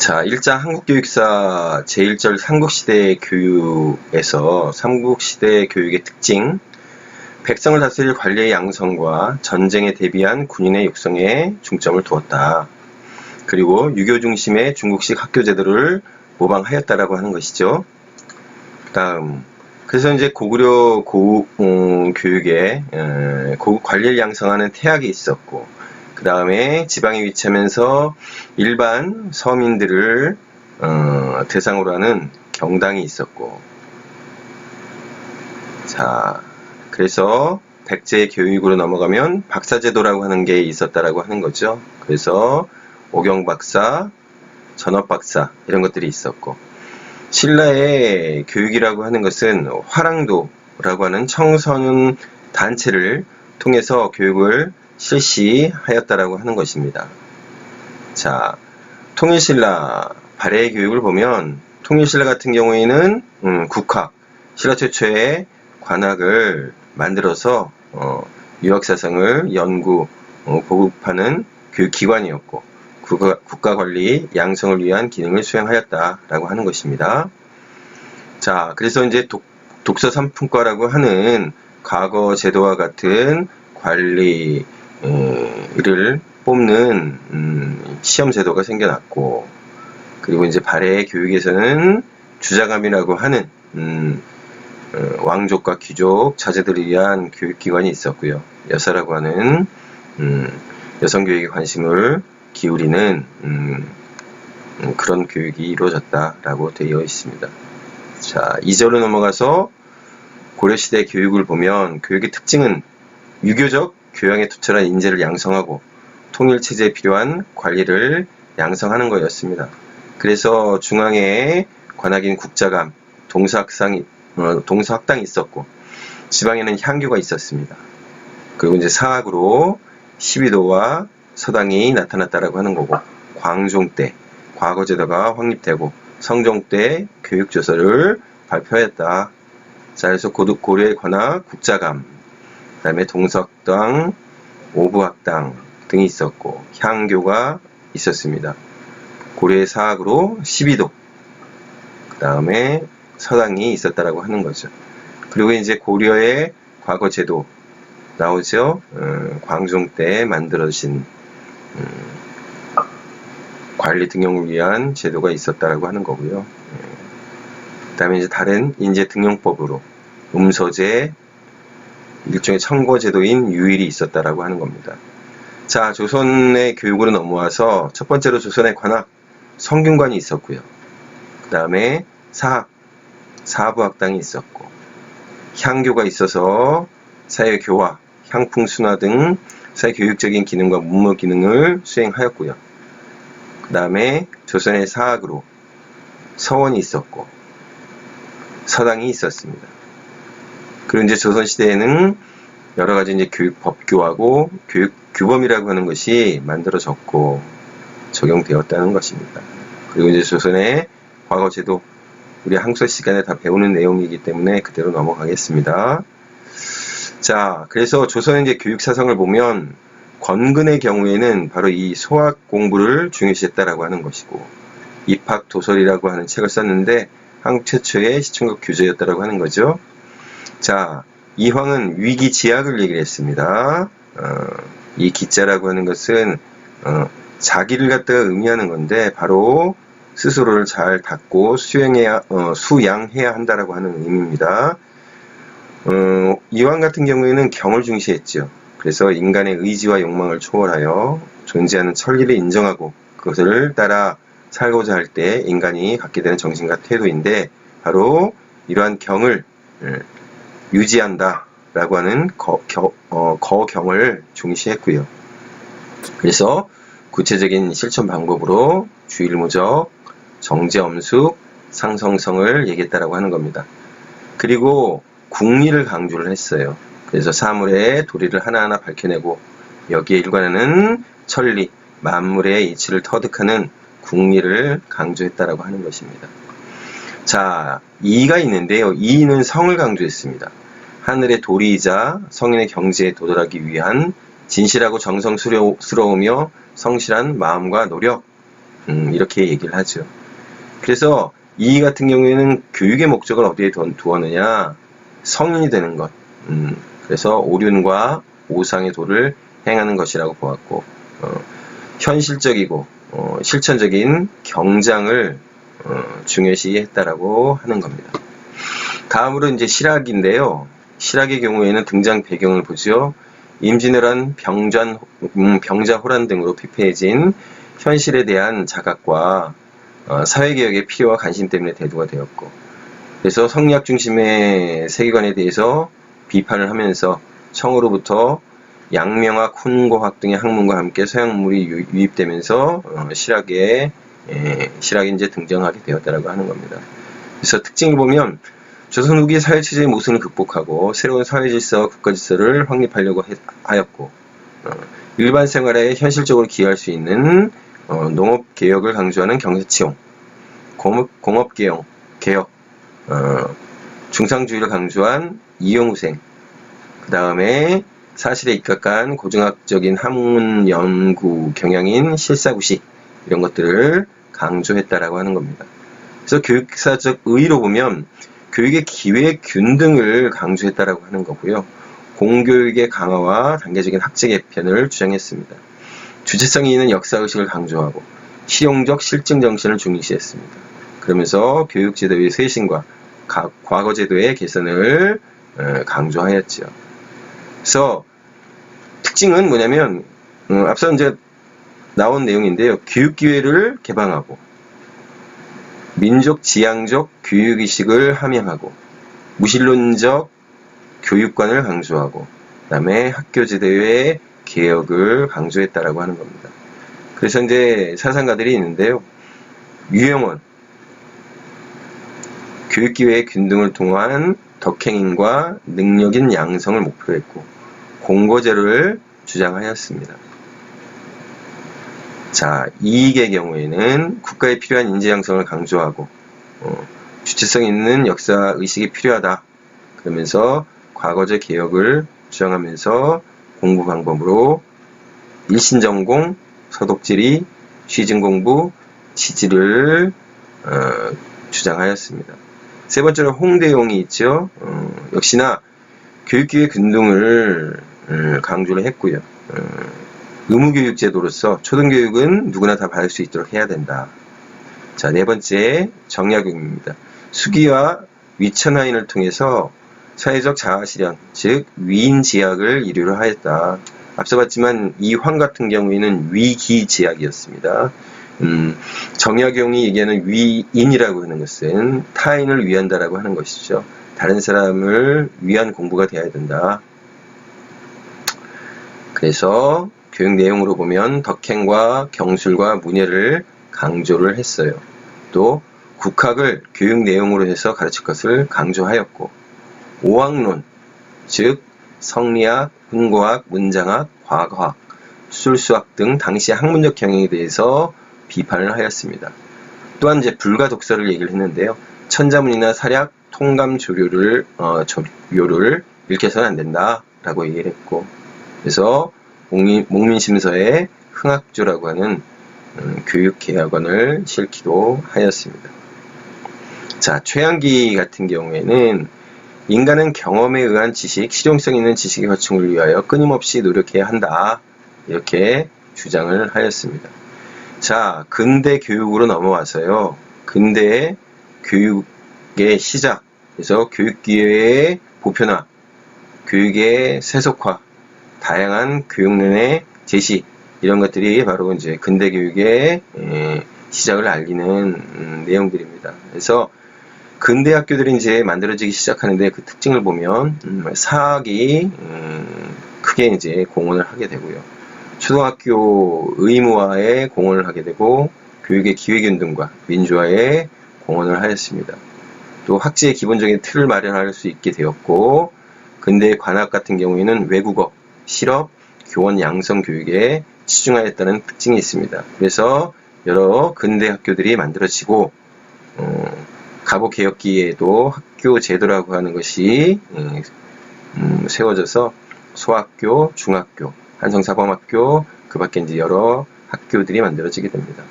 자, 1장 한국교육사 제1절 삼국시대 교육에서 삼국시대 교육의 특징, 백성을 다스릴 관리의 양성과 전쟁에 대비한 군인의 육성에 중점을 두었다. 그리고 유교 중심의 중국식 학교 제도를 모방하였다라고 하는 것이죠. 다음, 그래서 이제 고구려 교육에 고급 관리를 양성하는 태학이 있었고, 그 다음에 지방에 위치하면서 일반 서민들을 대상으로 하는 경당이 있었고, 자, 그래서 백제 교육으로 넘어가면 박사제도라고 하는 게 있었다라고 하는 거죠. 그래서 오경박사, 전업박사 이런 것들이 있었고, 신라의 교육이라고 하는 것은 화랑도라고 하는 청소년 단체를 통해서 교육을 실시하였다라고 하는 것입니다. 자, 통일신라 발해의 교육을 보면 통일신라 같은 경우에는 국학, 신라 최초의 관학을 만들어서 유학사상을 연구, 보급하는 교육기관이었고 국가관리, 양성을 위한 기능을 수행하였다라고 하는 것입니다. 자, 그래서 이제 독서 삼품과라고 하는 과거 제도와 같은 관리를 뽑는 시험 제도가 생겨났고, 그리고 이제 발해 교육에서는 주자감이라고 하는 왕족과 귀족, 자제들을 위한 교육기관이 있었고요. 여사라고 하는 여성교육에 관심을 기울이는 그런 교육이 이루어졌다라고 되어 있습니다. 자, 2절로 넘어가서 고려시대 교육을 보면 교육의 특징은 유교적 교양에 투철한 인재를 양성하고 통일체제에 필요한 관리를 양성하는 것이었습니다. 그래서 중앙에 관학인 국자감, 동서학당이 있었고 지방에는 향교가 있었습니다. 그리고 이제 사학으로 12도와 서당이 나타났다라고 하는 거고, 광종 때 과거제도가 확립되고 성종 때 교육조서를 발표하였다. 자, 그래서 고려의 관학 국자감, 그 다음에 동서학당, 오부학당 등이 있었고 향교가 있었습니다. 고려의 사학으로 12도, 그 다음에 서당이 있었다라고 하는 거죠. 그리고 이제 고려의 과거제도 나오죠. 광종 때 만들어진 관리 등용을 위한 제도가 있었다라고 하는 거고요. 그 다음에 이제 다른 인재 등용법으로 음서제, 일종의 청거제도인 유일이 있었다라고 하는 겁니다. 자, 조선의 교육으로 넘어와서 첫 번째로 조선의 관학, 성균관이 있었고요. 그 다음에 사학, 사부학당이 있었고, 향교가 있어서 사회교화, 향풍순화 등 사회교육적인 기능과 문무 기능을 수행하였고요. 그 다음에 조선의 사학으로 서원이 있었고 서당이 있었습니다. 그리고 이제 조선시대에는 여러 가지 이제 교육 법규하고 교육 규범이라고 하는 것이 만들어졌고 적용되었다는 것입니다. 그리고 이제 조선의 과거제도, 우리 항소 시간에 다 배우는 내용이기 때문에 그대로 넘어가겠습니다. 자, 그래서 조선의 이제 교육 사상을 보면 권근의 경우에는 바로 이 소학 공부를 중요시했다라고 하는 것이고, 입학도설이라고 하는 책을 썼는데 한국 최초의 시청각 교재였다라고 하는 거죠. 자, 이황은 위기지학을 얘기를 했습니다. 이 기자라고 하는 것은 자기를 갖다가 의미하는 건데 바로 스스로를 잘 닦고 수양해야 한다라고 하는 의미입니다. 이황 같은 경우에는 경을 중시했죠. 그래서 인간의 의지와 욕망을 초월하여 존재하는 천리를 인정하고 그것을 따라 살고자 할 때 인간이 갖게 되는 정신과 태도인데 바로 이러한 경을 유지한다 라고 하는 거경을 중시했고요. 그래서 구체적인 실천 방법으로 주일무적, 정제엄숙, 상성성을 얘기했다라고 하는 겁니다. 그리고 국리를 강조를 했어요. 그래서 사물의 도리를 하나하나 밝혀내고 여기에 일관하는 천리, 만물의 이치를 터득하는 국리를 강조했다라고 하는 것입니다. 자, 이의가 있는데요. 이의는 성을 강조했습니다. 하늘의 도리이자 성인의 경지에 도달하기 위한 진실하고 정성스러우며 성실한 마음과 노력, 이렇게 얘기를 하죠. 그래서 이 같은 경우에는 교육의 목적을 어디에 두었느냐? 성인이 되는 것. 그래서 오륜과 오상의 도를 행하는 것이라고 보았고, 현실적이고 실천적인 경장을 중요시했다라고 하는 겁니다. 다음으로 이제 실학인데요. 실학의 경우에는 등장 배경을 보죠. 임진왜란, 병자호란 등으로 피폐해진 현실에 대한 자각과 사회개혁의 필요와 관심 때문에 대두가 되었고, 그래서 성리학 중심의 세계관에 대해서 비판을 하면서 청으로부터 양명학, 훈고학 등의 학문과 함께 서양문물이 유입되면서 실학에 이제 등장하게 되었다라고 하는 겁니다. 그래서 특징을 보면 조선 후기 사회체제의 모순을 극복하고 새로운 사회질서와 국가질서를 확립하려고 하였고, 일반 생활에 현실적으로 기여할 수 있는 농업개혁을 강조하는 경제치용, 공업개혁, 중상주의를 강조한 이용우생, 그 다음에 사실에 입각한 고증학적인 학문 연구 경향인 실사구시, 이런 것들을 강조했다라고 하는 겁니다. 그래서 교육사적 의의로 보면 교육의 기회 균등을 강조했다라고 하는 거고요. 공교육의 강화와 단계적인 학제 개편을 주장했습니다. 주체성이 있는 역사의식을 강조하고 실용적 실증 정신을 중시했습니다. 그러면서 교육제도의 쇄신과 과거제도의 개선을 강조하였죠. 그래서 특징은 뭐냐면 앞서 이제 나온 내용인데요. 교육기회를 개방하고 민족 지향적 교육의식을 함양하고 무신론적 교육관을 강조하고 그 다음에 학교제도의 개혁을 강조했다라고 하는 겁니다. 그래서 이제 사상가들이 있는데요. 유영원 교육기회의 균등을 통한 덕행인과 능력인 양성을 목표로 했고 공고제로를 주장하였습니다. 자, 이익의 경우에는 국가에 필요한 인재 양성을 강조하고 주체성 있는 역사 의식이 필요하다. 그러면서 과거제 개혁을 주장하면서 공부 방법으로 일신전공, 서독지리, 취진공부, 지지를 주장하였습니다. 세 번째로 홍대용이 있죠. 역시나 교육기회 균등을 강조를 했고요. 의무교육제도로서 초등교육은 누구나 다 받을 수 있도록 해야 된다. 자, 네 번째 정약용입니다. 수기와 위천하인을 통해서 사회적 자아실현, 즉 위인지약을 이루려 하였다. 앞서 봤지만 이황 같은 경우에는 위기지약이었습니다. 정약용이 얘기하는 위인이라고 하는 것은 타인을 위한다라고 하는 것이죠. 다른 사람을 위한 공부가 되어야 된다. 그래서 교육 내용으로 보면 덕행과 경술과 문예를 강조를 했어요. 또 국학을 교육 내용으로 해서 가르칠 것을 강조하였고 오학론, 즉 성리학, 훈고학, 문장학, 과거학, 수술수학 등 당시 학문적 경영에 대해서 비판을 하였습니다. 또한 이제 불가 독서를 얘기를 했는데요. 천자문이나 사략, 통감 조료를 읽혀서는 안 된다라고 얘기를 했고, 그래서 목민심서에 흥학조라고 하는 교육개혁원을 실기도 하였습니다. 자, 최양기 같은 경우에는 인간은 경험에 의한 지식, 실용성 있는 지식의 확충을 위하여 끊임없이 노력해야 한다. 이렇게 주장을 하였습니다. 자, 근대 교육으로 넘어와서요. 근대 교육의 시작, 그래서 교육기회의 보편화, 교육의 세속화, 다양한 교육론의 제시, 이런 것들이 바로 이제 근대 교육의 시작을 알리는 내용들입니다. 그래서 근대 학교들이 이제 만들어지기 시작하는데 그 특징을 보면 사학이 크게 이제 공헌을 하게 되고요. 초등학교 의무화에 공헌을 하게 되고 교육의 기회균등과 민주화에 공헌을 하였습니다. 또 학제의 기본적인 틀을 마련할 수 있게 되었고 근대 관학 같은 경우에는 외국어, 실업, 교원 양성 교육에 치중하였다는 특징이 있습니다. 그래서 여러 근대 학교들이 만들어지고 가보개혁기에도 학교 제도라고 하는 것이 세워져서 소학교, 중학교, 한성사범학교, 그 밖에 이제 여러 학교들이 만들어지게 됩니다.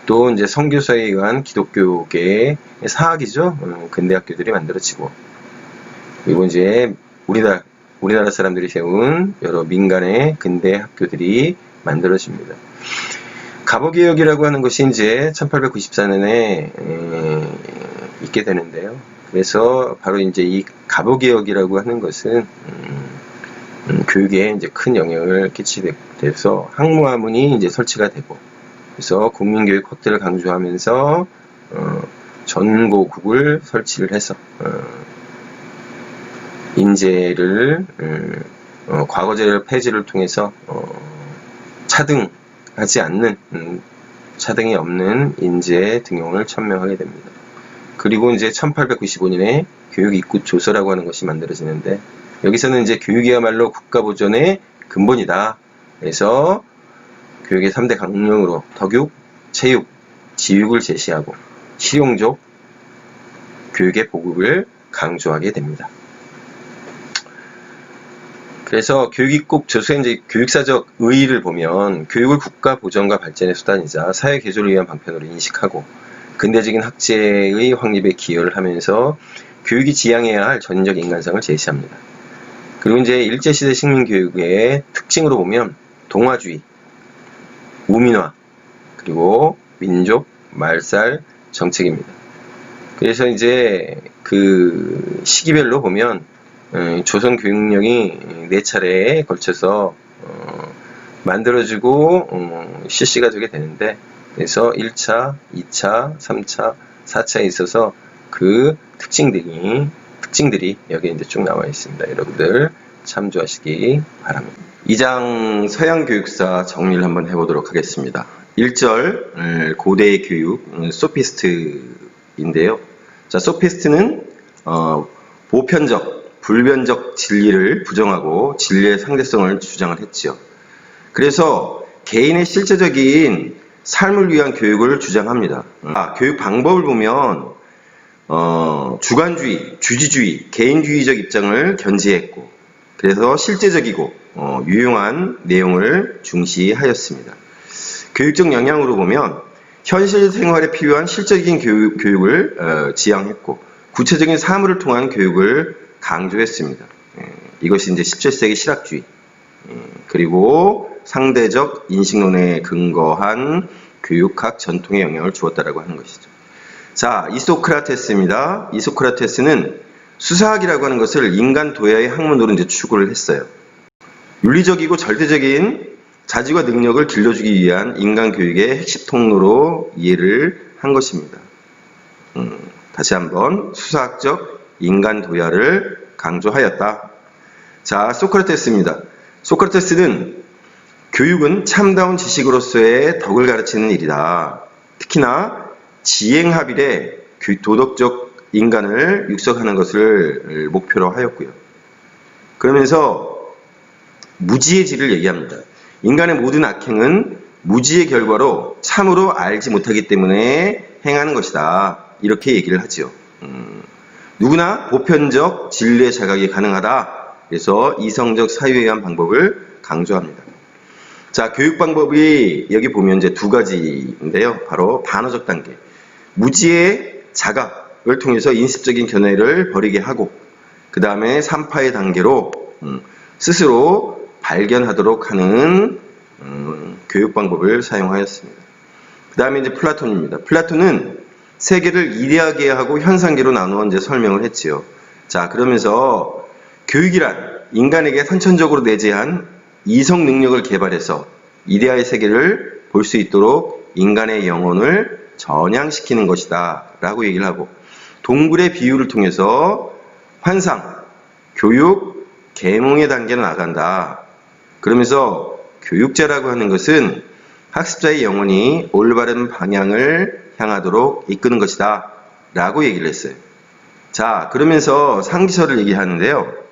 또 이제 선교사에 의한 기독교계의 사학이죠. 근대 학교들이 만들어지고, 그리고 이제 우리나라 사람들이 세운 여러 민간의 근대 학교들이 만들어집니다. 갑오개혁이라고 하는 것이 이제 1894년에 있게 되는데요. 그래서 바로 이제 이 갑오개혁이라고 하는 것은 교육에 이제 큰 영향을 끼치게 돼서 학무하문이 이제 설치가 되고, 그래서 국민교육 확대를 강조하면서 전고국을 설치를 해서 인재를 과거제 폐지를 통해서 차등하지 않는 차등이 없는 인재 등용을 천명하게 됩니다. 그리고 이제 1895년에 교육입구조서라고 하는 것이 만들어지는데, 여기서는 이제 교육이야말로 국가보존의 근본이다. 그래서 교육의 3대 강령으로 덕육, 체육, 지육을 제시하고 실용적 교육의 보급을 강조하게 됩니다. 그래서 교육입국 조서의 이제 교육사적 의의를 보면 교육을 국가 보전과 발전의 수단이자 사회 개조를 위한 방편으로 인식하고 근대적인 학제의 확립에 기여를 하면서 교육이 지향해야 할 전인적 인간성을 제시합니다. 그리고 이제 일제시대 식민교육의 특징으로 보면 동화주의, 우민화, 그리고 민족, 말살 정책입니다. 그래서 이제 그 시기별로 보면 조선 교육령이 4차례에 걸쳐서 만들어지고 실시가 되게 되는데, 그래서 1차, 2차, 3차, 4차에 있어서 그 특징들이 여기에 이제 쭉 나와 있습니다. 여러분들 참조하시기 바랍니다. 2장 서양 교육사 정리를 한번 해보도록 하겠습니다. 1절 고대의 교육 소피스트인데요. 자, 소피스트는 보편적, 불변적 진리를 부정하고 진리의 상대성을 주장을 했지요. 그래서 개인의 실제적인 삶을 위한 교육을 주장합니다. 교육 방법을 보면 주관주의, 주지주의, 개인주의적 입장을 견지했고, 그래서 실제적이고 유용한 내용을 중시하였습니다. 교육적 영향으로 보면 현실 생활에 필요한 실제적인 교육을 지향했고, 구체적인 사물을 통한 교육을 강조했습니다. 이것이 이제 17세기 실학주의, 그리고 상대적 인식론에 근거한 교육학 전통의 영향을 주었다라고 하는 것이죠. 자, 이소크라테스입니다. 이소크라테스는 수사학이라고 하는 것을 인간 도야의 학문으로 이제 추구를 했어요. 윤리적이고 절대적인 자질과 능력을 길러주기 위한 인간 교육의 핵심 통로로 이해를 한 것입니다. 다시 한번 수사학적 인간 도야를 강조하였다. 자, 소크라테스입니다. 소크라테스는 교육은 참다운 지식으로서의 덕을 가르치는 일이다. 특히나 지행합일에 도덕적 인간을 육성하는 것을 목표로 하였고요. 그러면서 무지의 질을 얘기합니다. 인간의 모든 악행은 무지의 결과로 참으로 알지 못하기 때문에 행하는 것이다. 이렇게 얘기를 하죠. 누구나 보편적 진리의 자각이 가능하다. 그래서 이성적 사유에 의한 방법을 강조합니다. 자, 교육 방법이 여기 보면 이제 2가지인데요. 바로 단어적 단계. 무지의 자각을 통해서 인습적인 견해를 버리게 하고, 그 다음에 3파의 단계로 스스로 발견하도록 하는 교육 방법을 사용하였습니다. 그 다음에 이제 플라톤입니다. 플라톤은 세계를 이데아계 하고 현상계로 나누어 이제 설명을 했지요. 자, 그러면서 교육이란 인간에게 선천적으로 내재한 이성 능력을 개발해서 이데아의 세계를 볼 수 있도록 인간의 영혼을 전향시키는 것이다 라고 얘기를 하고, 동굴의 비유를 통해서 환상, 교육, 계몽의 단계로 나간다. 그러면서 교육자라고 하는 것은 학습자의 영혼이 올바른 방향을 향하도록 이끄는 것이다 라고 얘기를 했어요. 자, 그러면서 상기설을 얘기하는데요.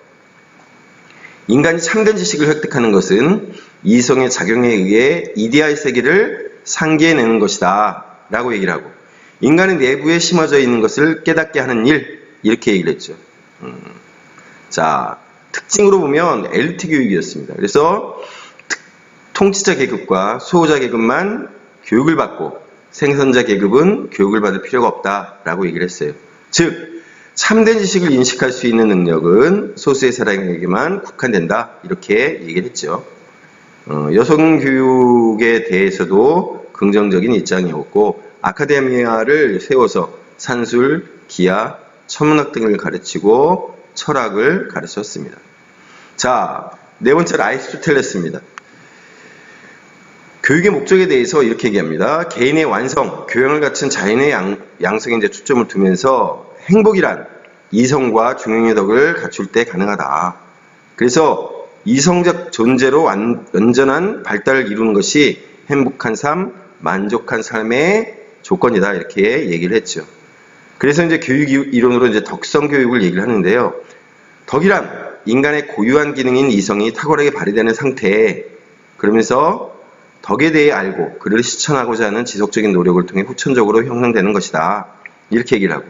인간이 참된 지식을 획득하는 것은 이성의 작용에 의해 이데아의 세계를 상기해내는 것이다 라고 얘기를 하고, 인간의 내부에 심어져 있는 것을 깨닫게 하는 일, 이렇게 얘기를 했죠. 자, 특징으로 보면 엘리트 교육이었습니다. 그래서 통치자 계급과 소호자 계급만 교육을 받고 생선자 계급은 교육을 받을 필요가 없다라고 얘기를 했어요. 즉 참된 지식을 인식할 수 있는 능력은 소수의 사람에게만 국한된다 이렇게 얘기를 했죠. 여성 교육에 대해서도 긍정적인 입장이었고 아카데미아를 세워서 산술, 기하, 천문학 등을 가르치고 철학을 가르쳤습니다. 자, 네 번째는 아리스토텔레스입니다. 교육의 목적에 대해서 이렇게 얘기합니다. 개인의 완성, 교양을 갖춘 자연의 양성에 이제 초점을 두면서 행복이란 이성과 중용의 덕을 갖출 때 가능하다. 그래서 이성적 존재로 완전한 발달을 이루는 것이 행복한 삶, 만족한 삶의 조건이다. 이렇게 얘기를 했죠. 그래서 이제 교육 이론으로 이제 덕성 교육을 얘기를 하는데요. 덕이란 인간의 고유한 기능인 이성이 탁월하게 발휘되는 상태. 그러면서 덕에 대해 알고 그를 실천하고자 하는 지속적인 노력을 통해 후천적으로 형성되는 것이다. 이렇게 얘기를 하고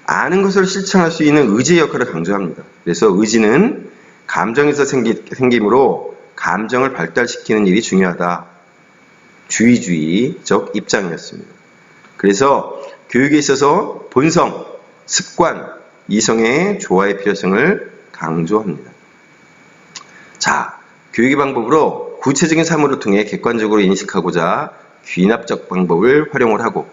아는 것을 실천할 수 있는 의지의 역할을 강조합니다. 그래서 의지는 감정에서 생기므로 감정을 발달시키는 일이 중요하다. 주의적 입장이었습니다. 그래서 교육에 있어서 본성, 습관, 이성의 조화의 필요성을 강조합니다. 자, 교육의 방법으로 구체적인 사물을 통해 객관적으로 인식하고자 귀납적 방법을 활용을 하고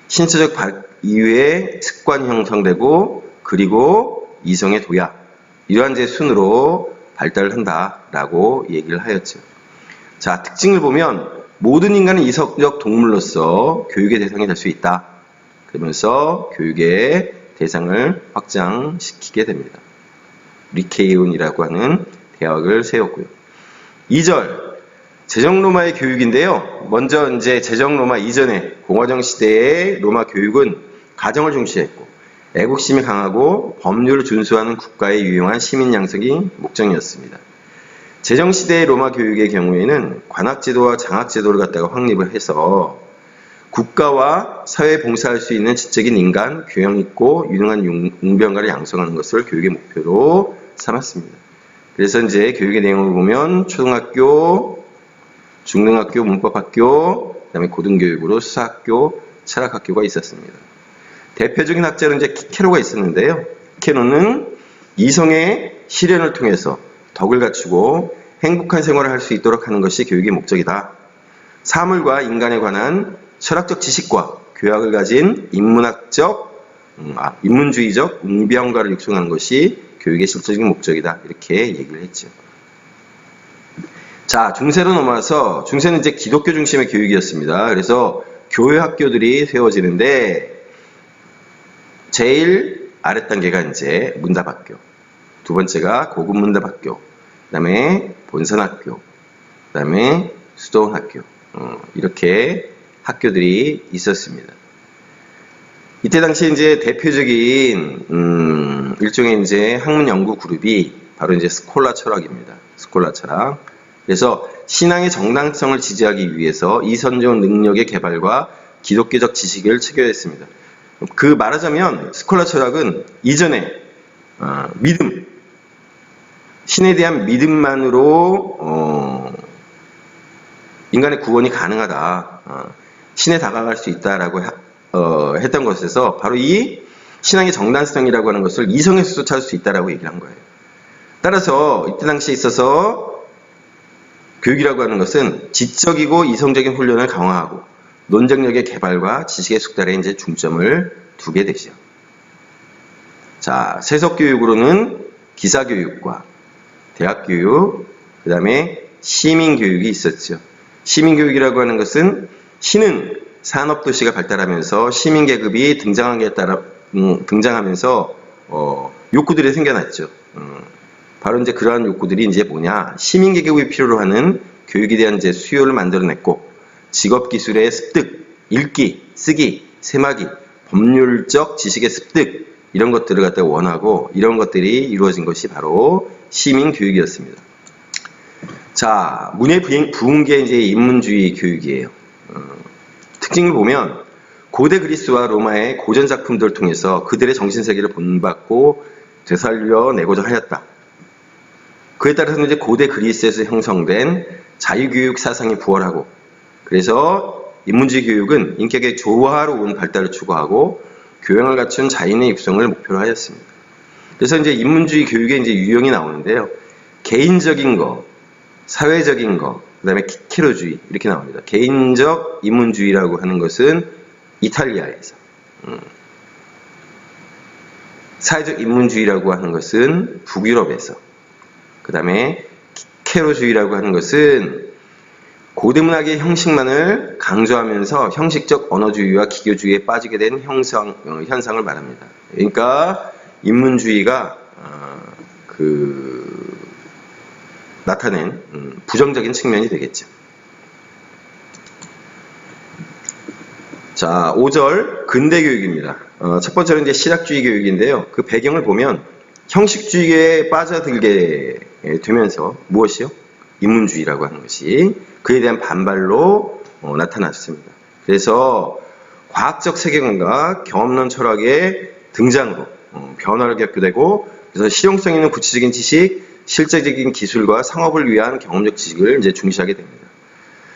신체적 이후에 습관이 형성되고 그리고 이성의 도야 이러한 제 순으로 발달을 한다라고 얘기를 하였죠. 자, 특징을 보면 모든 인간은 이성적 동물로서 교육의 대상이 될 수 있다. 그러면서 교육의 대상을 확장시키게 됩니다. 리케이온이라고 하는 대학을 세웠고요. 2절 제정로마의 교육인데요. 먼저 이제 제정로마 이전에 공화정 시대의 로마 교육은 가정을 중시했고 애국심이 강하고 법률을 준수하는 국가에 유용한 시민 양성이 목적이었습니다. 제정시대의 로마 교육의 경우에는 관학제도와 장학제도를 갖다가 확립을 해서 국가와 사회에 봉사할 수 있는 지적인 인간, 교양 있고 유능한 웅변가를 양성하는 것을 교육의 목표로 삼았습니다. 그래서 이제 교육의 내용을 보면 초등학교, 중등학교, 문법학교, 그다음에 고등교육으로 수사학교, 철학학교가 있었습니다. 대표적인 학자는 이제 키케로가 있었는데요. 키케로는 이성의 실현을 통해서 덕을 갖추고 행복한 생활을 할 수 있도록 하는 것이 교육의 목적이다. 사물과 인간에 관한 철학적 지식과 교양을 가진 인문주의적 웅변가를 육성하는 것이 교육의 실질적인 목적이다. 이렇게 얘기를 했죠. 자, 중세로 넘어와서 중세는 이제 기독교 중심의 교육이었습니다. 그래서 교회 학교들이 세워지는데 제일 아랫 단계가 이제 문답학교, 두 번째가 고급 문답학교, 그다음에 본선학교, 그다음에 수도원학교 이렇게 학교들이 있었습니다. 이때 당시 이제 대표적인 일종의 이제 학문 연구 그룹이 바로 이제 스콜라 철학입니다. 스콜라 철학. 그래서 신앙의 정당성을 지지하기 위해서 이선적 능력의 개발과 기독교적 지식을 체결했습니다. 그 말하자면 스콜라 철학은 이전에 믿음, 신에 대한 믿음만으로 인간의 구원이 가능하다. 신에 다가갈 수 있다라고 했던 것에서 바로 이 신앙의 정당성이라고 하는 것을 이성에서도 찾을 수 있다라고 얘기를 한 거예요. 따라서 이때 당시에 있어서 교육이라고 하는 것은 지적이고 이성적인 훈련을 강화하고 논쟁력의 개발과 지식의 숙달에 이제 중점을 두게 되죠. 자, 세속교육으로는 기사교육과 대학교육, 그 다음에 시민교육이 있었죠. 시민교육이라고 하는 것은 신은 산업도시가 발달하면서 시민계급이 등장하면서 욕구들이 생겨났죠. 바로 이제 그러한 욕구들이 이제 뭐냐, 시민계급이 필요로 하는 교육에 대한 이제 수요를 만들어냈고, 직업기술의 습득, 읽기, 쓰기, 세마기, 법률적 지식의 습득, 이런 것들을 갖다가 원하고, 이런 것들이 이루어진 것이 바로 시민교육이었습니다. 자, 문예 부흥계 이제 인문주의 교육이에요. 특징을 보면, 고대 그리스와 로마의 고전 작품들을 통해서 그들의 정신세계를 본받고 되살려내고자 하였다. 그에 따라서 이제 고대 그리스에서 형성된 자유교육 사상이 부활하고, 그래서 인문주의 교육은 인격의 조화로운 발달을 추구하고 교양을 갖춘 자인의 육성을 목표로 하였습니다. 그래서 이제 인문주의 교육의 이제 유형이 나오는데요. 개인적인 거, 사회적인 거, 그 다음에 키케로주의 이렇게 나옵니다. 개인적 인문주의라고 하는 것은 이탈리아에서, 사회적 인문주의라고 하는 것은 북유럽에서, 그 다음에 키케로주의라고 하는 것은 고대문학의 형식만을 강조하면서 형식적 언어주의와 기교주의에 빠지게 된 현상을 말합니다. 그러니까 인문주의가 나타낸 부정적인 측면이 되겠죠. 자, 5절 근대교육입니다. 첫 번째는 이제 실학주의 교육인데요. 그 배경을 보면 형식주의에 빠져들게 되면서 무엇이요? 인문주의라고 하는 것이 그에 대한 반발로 나타났습니다. 그래서 과학적 세계관과 경험론 철학의 등장으로 변화를 겪게 되고, 그래서 실용성 있는 구체적인 지식, 실제적인 기술과 상업을 위한 경험적 지식을 이제 중시하게 됩니다.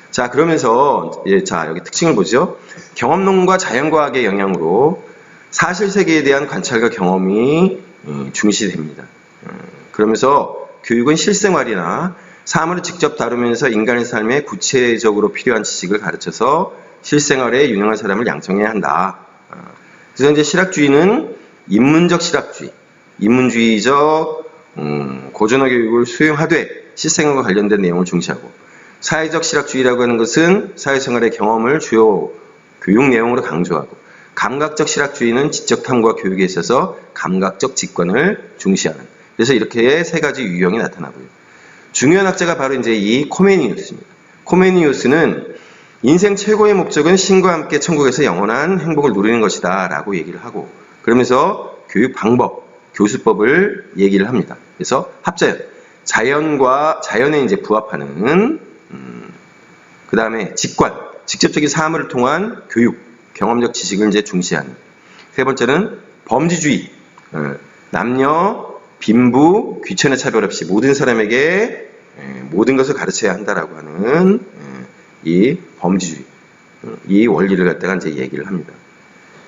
자, 그러면서 자, 여기 특징을 보죠. 경험론과 자연과학의 영향으로 사실세계에 대한 관찰과 경험이 중시됩니다. 그러면서 교육은 실생활이나 사물을 직접 다루면서 인간의 삶에 구체적으로 필요한 지식을 가르쳐서 실생활에 유능한 사람을 양성해야 한다. 그래서 이제 실학주의는 인문적 실학주의, 인문주의적 고전화 교육을 수용하되 실생활과 관련된 내용을 중시하고, 사회적 실학주의라고 하는 것은 사회생활의 경험을 주요 교육 내용으로 강조하고, 감각적 실학주의는 지적 탐구와 교육에 있어서 감각적 직관을 중시하는, 그래서 이렇게 세 가지 유형이 나타나고요. 중요한 학자가 바로 이제 이 코메니우스입니다. 코메니우스는 인생 최고의 목적은 신과 함께 천국에서 영원한 행복을 누리는 것이다 라고 얘기를 하고, 그러면서 교육 방법, 교수법을 얘기를 합니다. 그래서 합자연, 자연에 이제 부합하는, 그 다음에 직관, 직접적인 사물을 통한 교육, 경험적 지식을 이제 중시하는. 세 번째는 범주주의, 남녀, 빈부, 귀천의 차별 없이 모든 사람에게 모든 것을 가르쳐야 한다라고 하는 이 범주주의, 이 원리를 갖다가 이제 얘기를 합니다.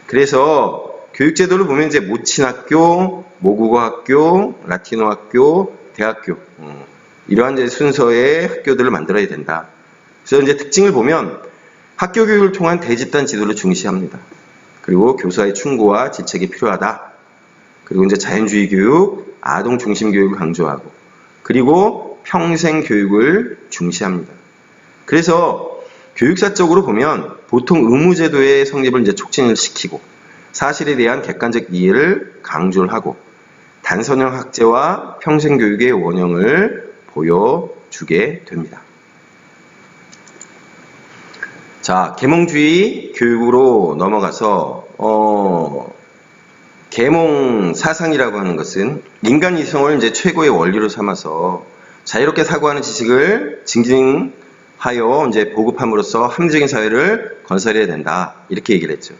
그래서 교육제도를 보면 이제 모친학교, 모국어학교, 라틴어학교, 대학교, 이러한 이제 순서의 학교들을 만들어야 된다. 그래서 이제 특징을 보면 학교 교육을 통한 대집단 지도를 중시합니다. 그리고 교사의 충고와 지책이 필요하다. 그리고 이제 자연주의 교육, 아동 중심 교육을 강조하고, 그리고 평생 교육을 중시합니다. 그래서 교육사적으로 보면 보통 의무제도의 성립을 이제 촉진을 시키고, 사실에 대한 객관적 이해를 강조를 하고, 단선형 학제와 평생 교육의 원형을 보여주게 됩니다. 자, 계몽주의 교육으로 넘어가서 계몽 사상이라고 하는 것은 인간 이성을 이제 최고의 원리로 삼아서 자유롭게 사고하는 지식을 증진하여 이제 보급함으로써 합리적인 사회를 건설해야 된다, 이렇게 얘기를 했죠.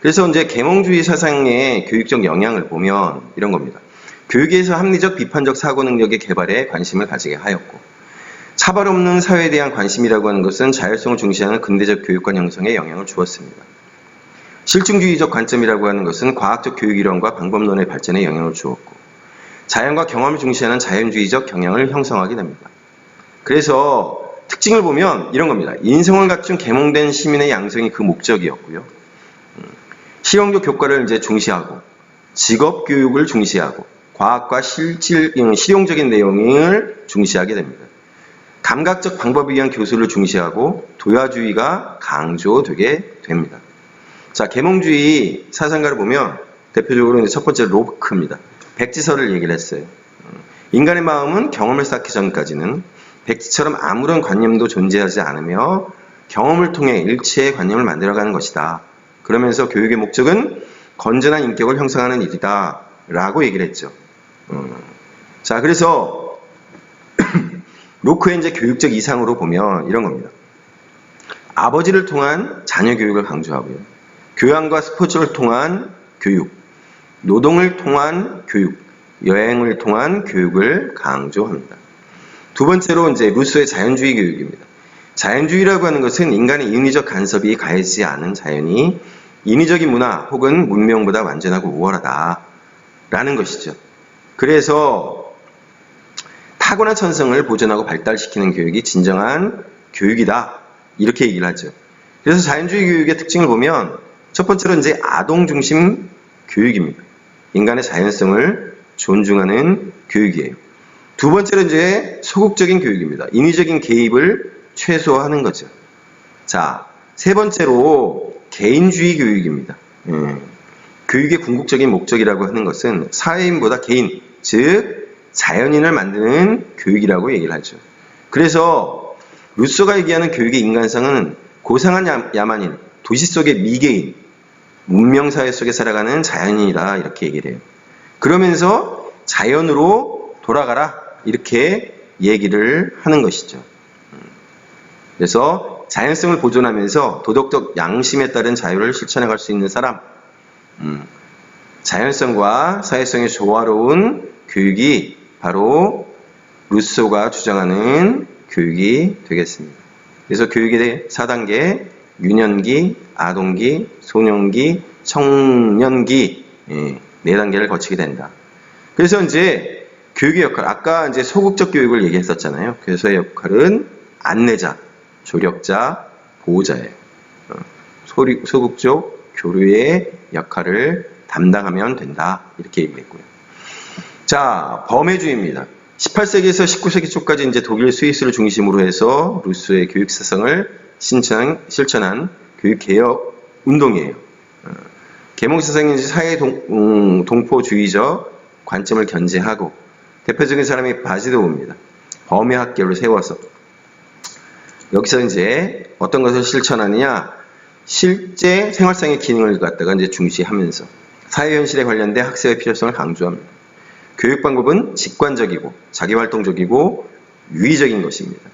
그래서 이제 계몽주의 사상의 교육적 영향을 보면 이런 겁니다. 교육에서 합리적 비판적 사고 능력의 개발에 관심을 가지게 하였고, 차별 없는 사회에 대한 관심이라고 하는 것은 자율성을 중시하는 근대적 교육관 형성에 영향을 주었습니다. 실증주의적 관점이라고 하는 것은 과학적 교육 이론과 방법론의 발전에 영향을 주었고, 자연과 경험을 중시하는 자연주의적 경향을 형성하게 됩니다. 그래서 특징을 보면 이런 겁니다. 인성을 갖춘 계몽된 시민의 양성이 그 목적이었고요. 실용적 교과를 이제 중시하고, 직업 교육을 중시하고, 과학과 실용적인 내용을 중시하게 됩니다. 감각적 방법에 의한 교수를 중시하고 도야주의가 강조되게 됩니다. 자, 계몽주의 사상가를 보면 대표적으로 이제 첫 번째 로크입니다. 백지설을 얘기를 했어요. 인간의 마음은 경험을 쌓기 전까지는 백지처럼 아무런 관념도 존재하지 않으며 경험을 통해 일체의 관념을 만들어가는 것이다. 그러면서 교육의 목적은 건전한 인격을 형성하는 일이다 라고 얘기를 했죠. 자, 그래서 로크의 이제 교육적 이상으로 보면 이런 겁니다. 아버지를 통한 자녀 교육을 강조하고요. 교양과 스포츠를 통한 교육, 노동을 통한 교육, 여행을 통한 교육을 강조합니다. 두 번째로 이제 루소의 자연주의 교육입니다. 자연주의라고 하는 것은 인간의 인위적 간섭이 가해지지 않은 자연이 인위적인 문화 혹은 문명보다 완전하고 우월하다라는 것이죠. 그래서 타고난 천성을 보존하고 발달시키는 교육이 진정한 교육이다. 이렇게 얘기를 하죠. 그래서 자연주의 교육의 특징을 보면 첫 번째로 이제 아동 중심 교육입니다. 인간의 자연성을 존중하는 교육이에요. 두 번째로 이제 소극적인 교육입니다. 인위적인 개입을 최소화하는 거죠. 자, 세 번째로 개인주의 교육입니다. 교육의 궁극적인 목적이라고 하는 것은 사회인보다 개인, 즉 자연인을 만드는 교육이라고 얘기를 하죠. 그래서 루소가 얘기하는 교육의 인간성은 고상한 야만인, 도시 속의 미개인, 문명사회 속에 살아가는 자연인이다 이렇게 얘기를 해요. 그러면서 자연으로 돌아가라 이렇게 얘기를 하는 것이죠. 그래서 자연성을 보존하면서 도덕적 양심에 따른 자유를 실천해갈 수 있는 사람, 자연성과 사회성의 조화로운 교육이 바로 루소가 주장하는 교육이 되겠습니다. 그래서 교육의 4단계, 유년기, 아동기, 소년기, 청년기 4단계를 거치게 된다. 그래서 이제 교육의 역할, 아까 이제 소극적 교육을 얘기했었잖아요. 교사의 역할은 안내자, 조력자, 보호자예요. 소극적 교류의 역할을 담당하면 된다. 이렇게 얘기했고요. 자, 범해주의입니다. 18세기에서 19세기 초까지 이제 독일 스위스를 중심으로 해서 루소의 교육 사상을 실천한 교육 개혁 운동이에요. 계몽 사상이 이제 사회 동포주의적 관점을 견제하고 대표적인 사람이 바지도우입니다. 범해 학계를 세워서 여기서 이제 어떤 것을 실천하느냐, 실제 생활상의 기능을 갖다가 이제 중시하면서 사회 현실에 관련된 학습의 필요성을 강조합니다. 교육 방법은 직관적이고 자기활동적이고 유의적인 것입니다.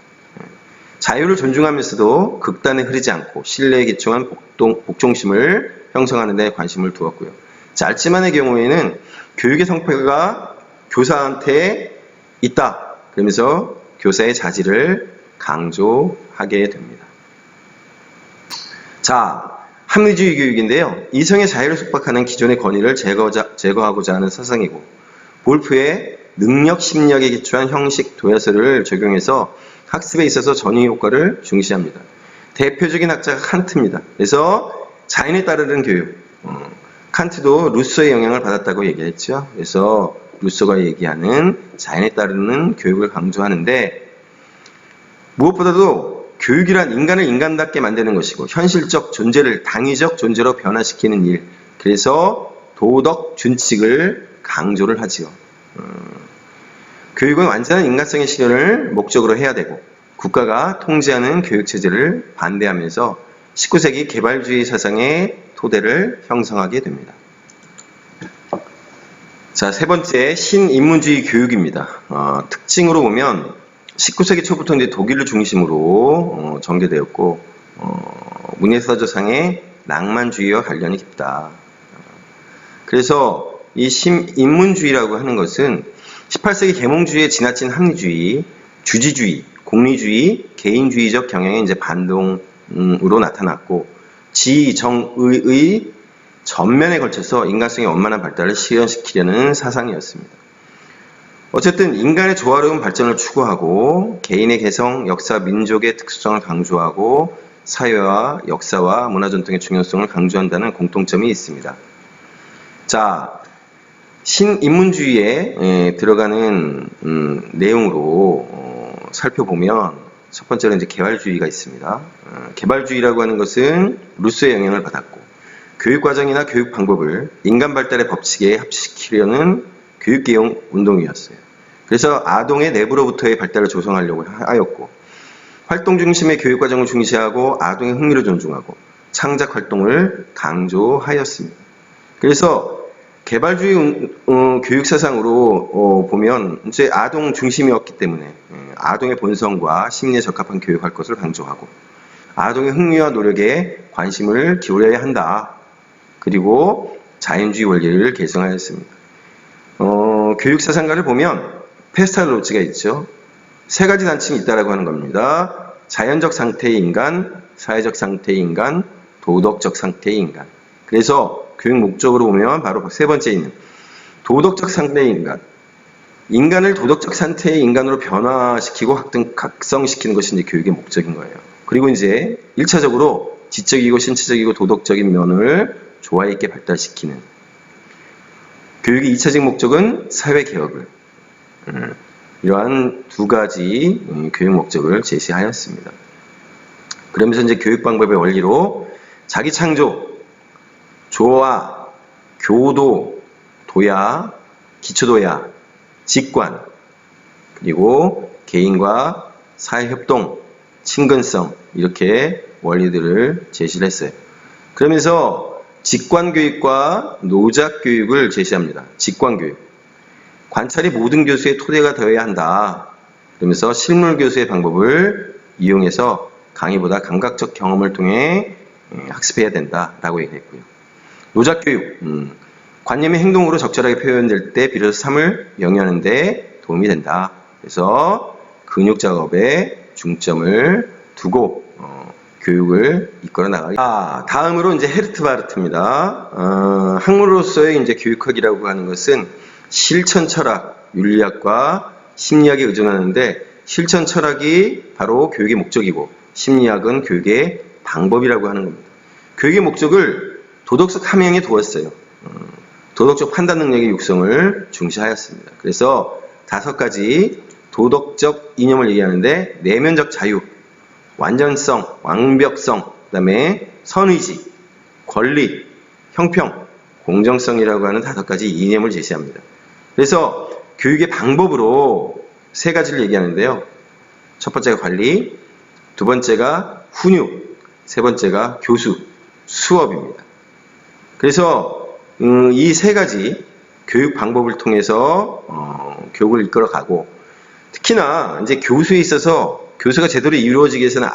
자유를 존중하면서도 극단에 흐르지 않고 신뢰에 기초한 복종심을 형성하는 데 관심을 두었고요. 짤지만의 경우에는 교육의 성패가 교사한테 있다. 그러면서 교사의 자질을 강조하게 됩니다. 자, 합리주의 교육인데요. 이성의 자유를 속박하는 기존의 권위를 제거하고자 하는 사상이고, 볼프의 능력, 심력에 기초한 형식 도야서를 적용해서 학습에 있어서 전위 효과를 중시합니다. 대표적인 학자가 칸트입니다. 그래서 자연에 따르는 교육. 칸트도 루소의 영향을 받았다고 얘기했죠. 그래서 루소가 얘기하는 자연에 따르는 교육을 강조하는데, 무엇보다도 교육이란 인간을 인간답게 만드는 것이고 현실적 존재를 당위적 존재로 변화시키는 일, 그래서 도덕 준칙을 강조를 하지요. 교육은 완전한 인간성의 실현을 목적으로 해야 되고 국가가 통제하는 교육체제를 반대하면서 19세기 개발주의 사상의 토대를 형성하게 됩니다. 자, 세 번째 신인문주의 교육입니다. 특징으로 보면 19세기 초부터 이제 독일을 중심으로 전개되었고 문예서조상의 낭만주의와 관련이 깊다. 그래서 이 신인문주의라고 하는 것은 18세기 계몽주의의 지나친 합리주의, 주지주의, 공리주의, 개인주의적 경향의 이제 반동으로 나타났고 지정의의 전면에 걸쳐서 인간성의 원만한 발달을 실현시키려는 사상이었습니다. 어쨌든 인간의 조화로운 발전을 추구하고 개인의 개성, 역사, 민족의 특수성을 강조하고 사회와 역사와 문화 전통의 중요성을 강조한다는 공통점이 있습니다. 자, 신인문주의에 들어가는 내용으로 살펴보면 첫 번째로 이제 개발주의가 있습니다. 개발주의라고 하는 것은 루소의 영향을 받았고 교육과정이나 교육 방법을 인간 발달의 법칙에 합치시키려는 교육개혁 운동이었어요. 그래서 아동의 내부로부터의 발달을 조성하려고 하였고 활동 중심의 교육과정을 중시하고 아동의 흥미를 존중하고 창작 활동을 강조하였습니다. 그래서 개발주의 교육 사상으로 보면 이제 아동 중심이었기 때문에 아동의 본성과 심리에 적합한 교육할 것을 강조하고 아동의 흥미와 노력에 관심을 기울여야 한다. 그리고 자연주의 원리를 개성하였습니다. 교육 사상가를 보면 페스탈로치가 있죠. 세 가지 단층이 있다라고 하는 겁니다. 자연적 상태의 인간, 사회적 상태의 인간, 도덕적 상태의 인간. 그래서 교육 목적으로 보면 바로 세 번째 있는 도덕적 상태의 인간. 인간을 도덕적 상태의 인간으로 변화시키고 각성시키는 것이 이제 교육의 목적인 거예요. 그리고 이제 1차적으로 지적이고 신체적이고 도덕적인 면을 조화 있게 발달시키는 교육의 2차적 목적은 사회개혁을 이러한 두 가지 교육 목적을 제시하였습니다. 그러면서 이제 교육 방법의 원리로 자기 창조, 조화, 교도, 도야, 기초도야, 직관, 그리고 개인과 사회협동, 친근성 이렇게 원리들을 제시를 했어요. 그러면서 직관교육과 노작교육을 제시합니다. 직관교육. 관찰이 모든 교수의 토대가 되어야 한다. 그러면서 실물교수의 방법을 이용해서 강의보다 감각적 경험을 통해 학습해야 된다라고 얘기했고요. 노작교육. 관념이 행동으로 적절하게 표현될 때 비로소 삶을 영위하는 데 도움이 된다. 그래서 근육 작업에 중점을 두고 교육을 이끌어 나가겠습니다. 다음으로 이제 헤르트바르트입니다. 학문으로서의 이제 교육학이라고 하는 것은 실천 철학, 윤리학과 심리학에 의존하는데 실천 철학이 바로 교육의 목적이고 심리학은 교육의 방법이라고 하는 겁니다. 교육의 목적을 도덕적 함양에 두었어요. 도덕적 판단 능력의 육성을 중시하였습니다. 그래서 5가지 도덕적 이념을 얘기하는데 내면적 자유, 완전성, 완벽성, 그 다음에 선의지, 권리, 형평, 공정성이라고 하는 5가지 이념을 제시합니다. 그래서 교육의 방법으로 3가지를 얘기하는데요. 첫 번째가 관리, 두 번째가 훈육, 세 번째가 교수, 수업입니다. 그래서 이 3가지 교육 방법을 통해서 교육을 이끌어가고 특히나 이제 교수에 있어서 교수가 제대로 이루어지기 위해서는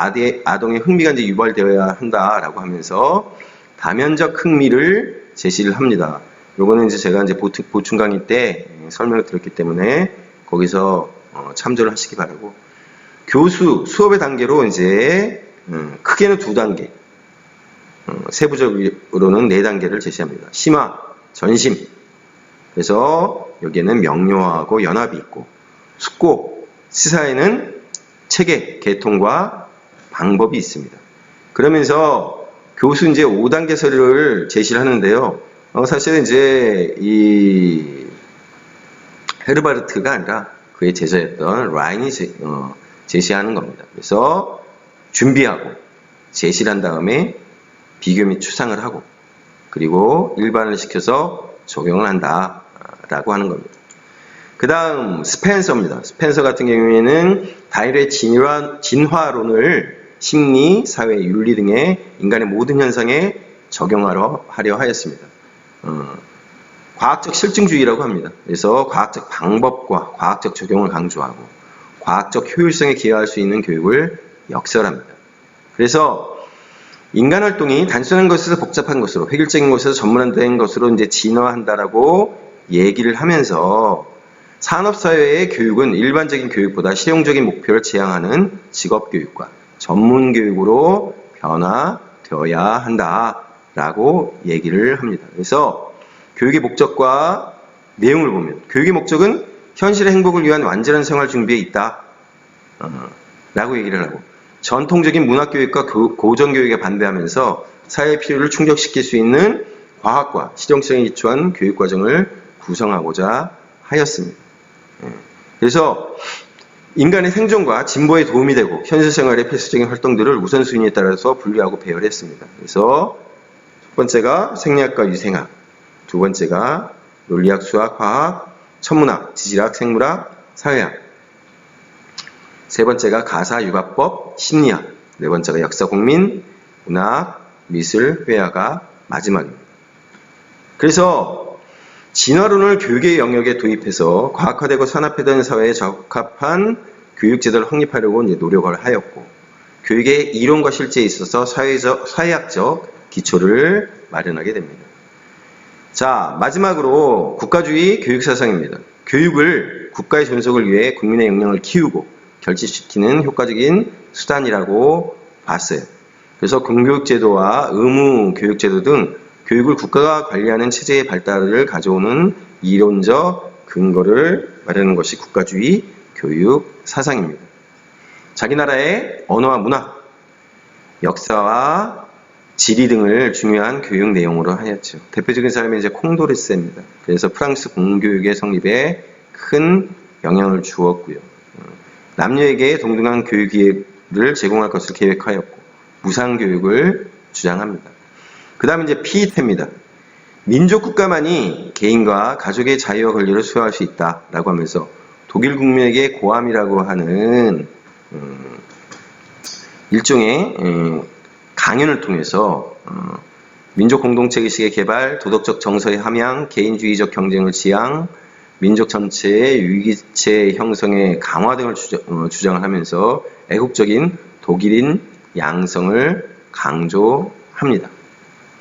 아동의 흥미가 이제 유발되어야 한다라고 하면서 다면적 흥미를 제시를 합니다. 요거는 이제 제가 이제 보충 강의 때 설명을 드렸기 때문에 거기서 참조를 하시기 바라고 교수 수업의 단계로 이제 크게는 2단계, 세부적으로는 4단계를 제시합니다. 심화, 전심. 그래서 여기에는 명료하고 연합이 있고 숙고, 시사에는 체계, 계통과 방법이 있습니다. 그러면서 교수 이제 5단계 서류를 제시를 하는데요. 사실은 이제 이 헤르바르트가 아니라 그의 제자였던 라인이 제시하는 겁니다. 그래서 준비하고 제시를 한 다음에 비교 및 추상을 하고 그리고 일반을 시켜서 적용을 한다라고 하는 겁니다. 그 다음 스펜서입니다. 스펜서 같은 경우에는 다일의 진화론을 심리, 사회, 윤리 등의 인간의 모든 현상에 적용하려 하였습니다. 과학적 실증주의라고 합니다. 그래서 과학적 방법과 과학적 적용을 강조하고 과학적 효율성에 기여할 수 있는 교육을 역설합니다. 그래서 인간 활동이 단순한 것에서 복잡한 것으로, 획일적인 것에서 전문화된 것으로 이제 진화한다라고 얘기를 하면서 산업사회의 교육은 일반적인 교육보다 실용적인 목표를 지향하는 직업교육과 전문교육으로 변화되어야 한다라고 얘기를 합니다. 그래서 교육의 목적과 내용을 보면 교육의 목적은 현실의 행복을 위한 완전한 생활 준비에 있다 라고 얘기를 하고 전통적인 문화교육과 고전교육에 반대하면서 사회의 필요를 충족시킬 수 있는 과학과 실용성에 기초한 교육과정을 구성하고자 하였습니다. 그래서 인간의 생존과 진보에 도움이 되고 현실생활의 필수적인 활동들을 우선순위에 따라서 분류하고 배열했습니다. 그래서 첫 번째가 생리학과 유생학, 두 번째가 논리학, 수학, 화학, 천문학, 지질학, 생물학, 사회학, 세 번째가 가사, 육아법, 심리학, 네 번째가 역사, 국민, 문학, 미술, 회화가 마지막입니다. 그래서 진화론을 교육의 영역에 도입해서 과학화되고 산업화된 사회에 적합한 교육제도를 확립하려고 이제 노력을 하였고 교육의 이론과 실제에 있어서 사회학적 기초를 마련하게 됩니다. 자, 마지막으로 국가주의 교육사상입니다. 교육을 국가의 존속을 위해 국민의 역량을 키우고 결집시키는 효과적인 수단이라고 봤어요. 그래서 공교육제도와 의무교육제도 등 교육을 국가가 관리하는 체제의 발달을 가져오는 이론적 근거를 마련하는 것이 국가주의 교육 사상입니다. 자기 나라의 언어와 문화, 역사와 지리 등을 중요한 교육 내용으로 하였죠. 대표적인 사람이 이제 콩도르세입니다. 그래서 프랑스 공교육의 성립에 큰 영향을 주었고요. 남녀에게 동등한 교육 기회를 제공할 것을 계획하였고, 무상교육을 주장합니다. 그 다음에 이제 피이테입니다. 민족 국가만이 개인과 가족의 자유와 권리를 수호할 수 있다라고 하면서 독일 국민에게 고함이라고 하는 일종의 강연을 통해서 민족 공동체 의식의 개발, 도덕적 정서의 함양, 개인주의적 경쟁을 지향, 민족 전체의 유기체 형성의 강화 등을 주장을 하면서 애국적인 독일인 양성을 강조합니다.